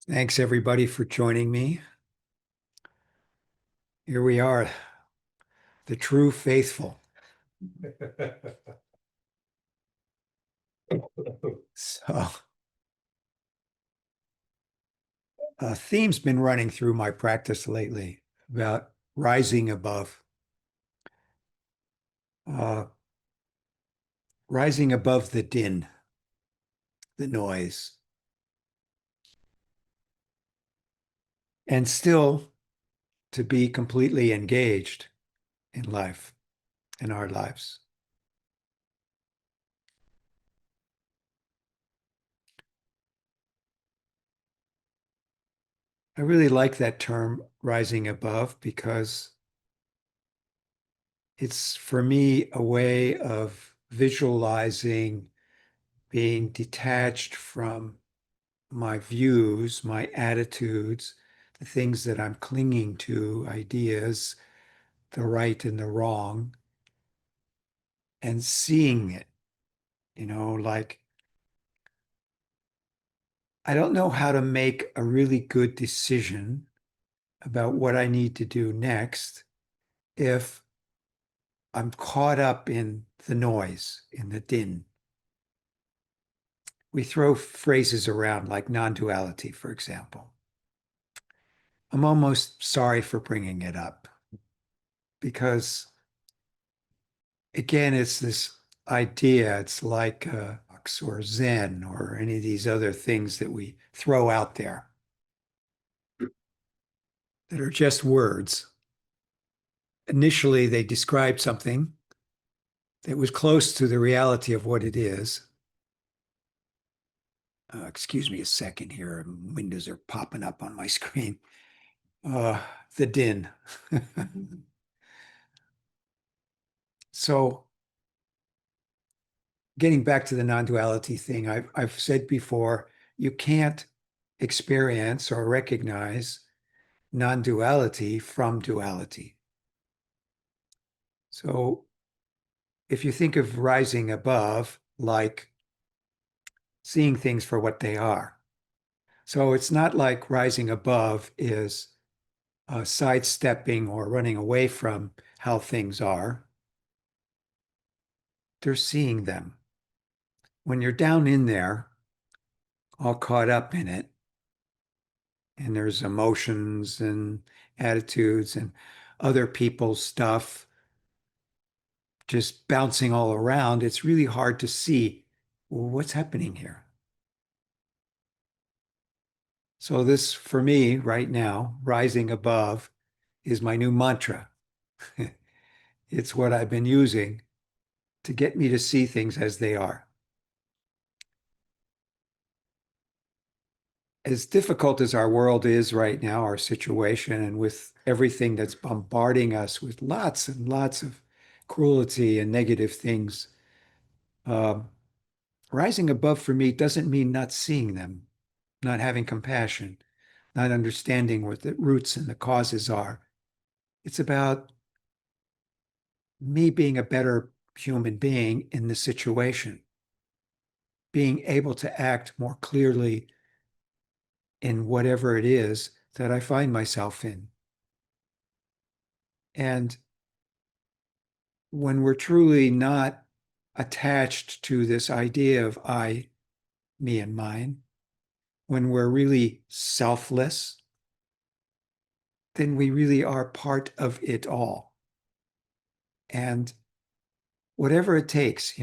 Thanks everybody for joining me. Here we are, the true faithful. So, a theme's been running through my practice lately about rising above, uh, rising above the din, the noise, and still to be completely engaged in life, in our lives. I really like that term, rising above, because it's for me a way of visualizing being detached from my views, my attitudes, the things that I'm clinging to, ideas, the right and the wrong, and seeing it, like I don't know how to make a really good decision about what I need to do next if I'm caught up in the noise, in the din. We throw phrases around like non-duality, for example. I'm almost sorry for bringing it up because, again, it's this idea. It's like or Zen or any of these other things that we throw out there that are just words. Initially, they describe something that was close to the reality of what it is. Excuse me a second here. Windows are popping up on my screen. Uh, the din. So, getting back to the non-duality thing, I've said before, you can't experience or recognize non-duality from duality. So if you think of rising above, like seeing things for what they are. So it's not like rising above is sidestepping or running away from how things are. They're seeing them. When you're down in there, all caught up in it, and there's emotions and attitudes and other people's stuff just bouncing all around, it's really hard to see, well, what's happening here. So this, for me right now, rising above is my new mantra. It's what I've been using to get me to see things as they are. As difficult as our world is right now, our situation, and with everything that's bombarding us with lots and lots of cruelty and negative things, um, rising above for me doesn't mean not seeing them, not having compassion, not understanding what the roots and the causes are. It's about me being a better human being in the situation, being able to act more clearly in whatever it is that I find myself in. And when we're truly not attached to this idea of I, me, and mine, when we're really selfless, then we really are part of it all. And whatever it takes,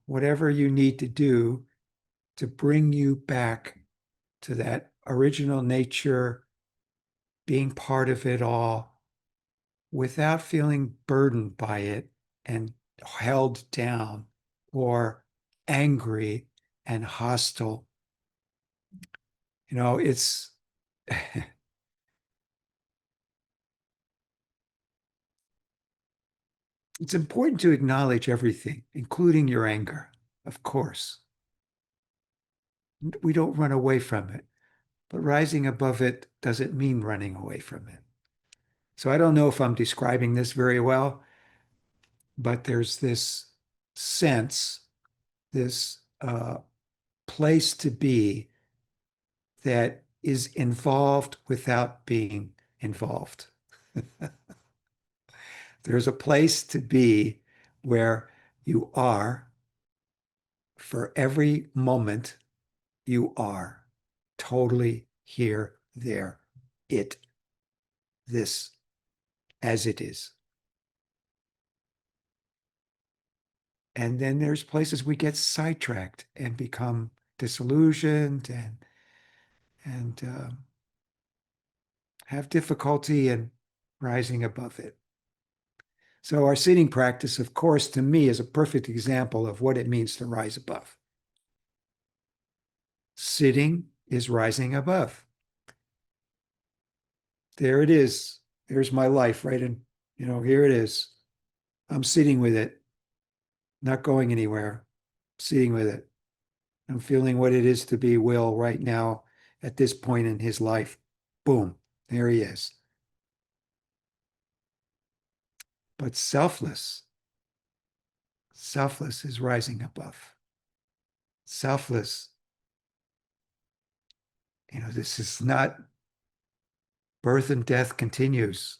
whatever you need to do to bring you back to that original nature, being part of it all without feeling burdened by it and held down or angry and hostile. It's it's important to acknowledge everything, including your anger, of course. We don't run away from it, but rising above it doesn't mean running away from it. So I don't know if I'm describing this very well, but there's this sense, this place to be that is involved without being involved. There's a place to be where you are for every moment you are totally here, there, it, this, as it is. And then there's places we get sidetracked and become disillusioned and have difficulty in rising above it. So our sitting practice, of course, to me is a perfect example of what it means to rise above. Sitting is rising above. There it is. There's my life right in, here it is. I'm sitting with it, not going anywhere, sitting with it. I'm feeling what it is to be Will right now at this point in his life. Boom, there he is. But selfless is rising above. Selfless, this is not birth and death continues,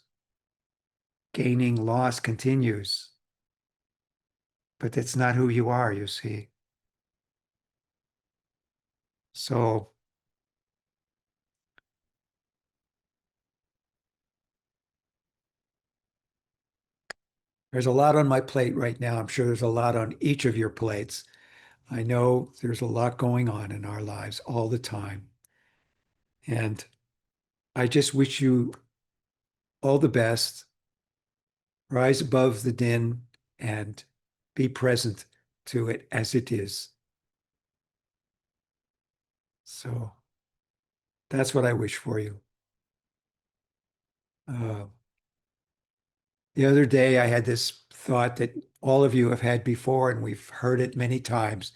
gaining, loss continues. But that's not who you are, you see. So there's a lot on my plate right now. I'm sure there's a lot on each of your plates. I know there's a lot going on in our lives all the time. And I just wish you all the best. Rise above the din and be present to it as it is. So that's what I wish for you. Uh, the other day, I had this thought that all of you have had before, and we've heard it many times,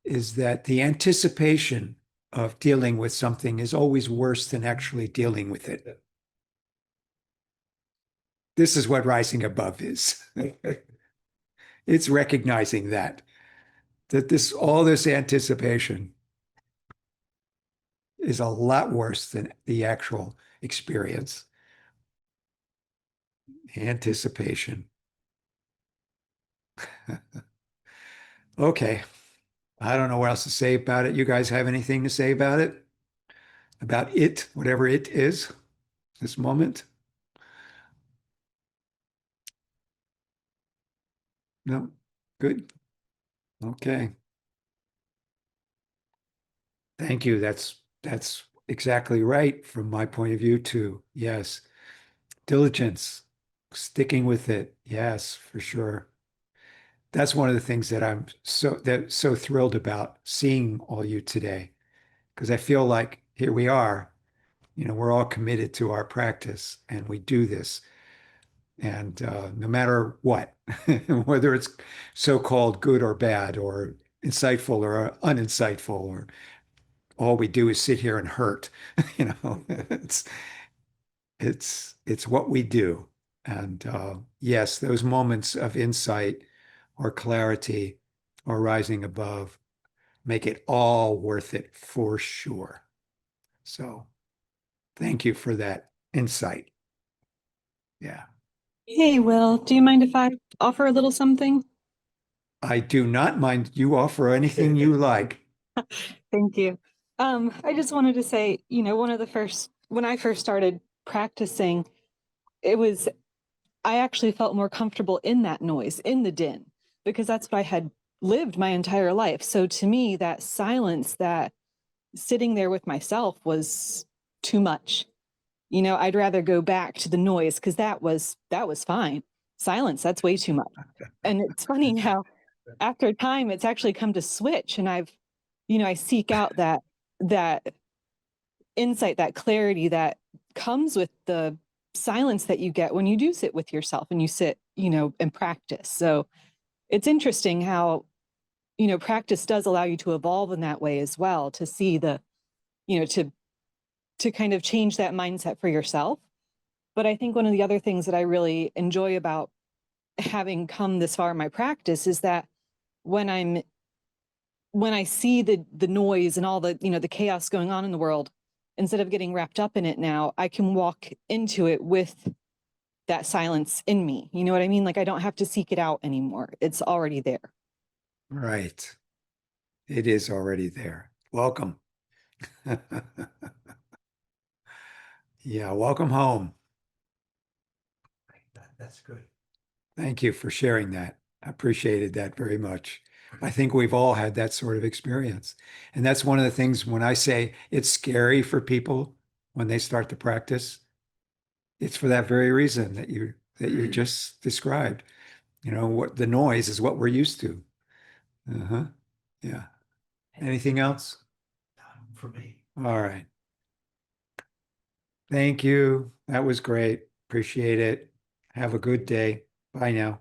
is that the anticipation of dealing with something is always worse than actually dealing with it. This is what rising above is. It's recognizing that all this anticipation is a lot worse than the actual experience. Anticipation. Okay. I don't know what else to say about it. You guys have anything to say about it? About it, whatever it is, this moment? No? Good. Okay. Thank you. That's exactly right from my point of view too. Yes. Diligence, sticking with it. Yes, for sure. That's one of the things that I'm so thrilled about seeing all you today, because I feel like here we are, we're all committed to our practice and we do this. And no matter what, whether it's so-called good or bad or insightful or uninsightful, or all we do is sit here and hurt, it's it's what we do. And yes, those moments of insight or clarity or rising above make it all worth it for sure. So thank you for that insight. Yeah. Hey, Will, do you mind if I offer a little something? I do not mind. You offer anything you like. Thank you. I just wanted to say, one of the first, when I first started practicing, it was, I actually felt more comfortable in that noise, in the din, because that's what I had lived my entire life. So to me, that silence, that sitting there with myself was too much. I'd rather go back to the noise because that was fine. Silence, that's way too much. And it's funny how after a time it's actually come to switch, and I seek out that insight, that clarity that comes with the silence that you get when you do sit with yourself and you sit, and practice. So it's interesting how, practice does allow you to evolve in that way as well, to see to kind of change that mindset for yourself. But I think one of the other things that I really enjoy about having come this far in my practice is that when I'm when I see the noise and all the, the chaos going on in the world, instead of getting wrapped up in it now, I can walk into it with that silence in me. You know what I mean? Like I don't have to seek it out anymore. It's already there. Right. It is already there. Welcome. Yeah, welcome home. That's good. Thank you for sharing that. I appreciated that very much. I think we've all had that sort of experience. And that's one of the things when I say it's scary for people when they start to practice, it's for that very reason that you just described. What the noise is what we're used to. Uh-huh. Yeah. Anything else? For me. All right. Thank you. That was great. Appreciate it. Have a good day. Bye now.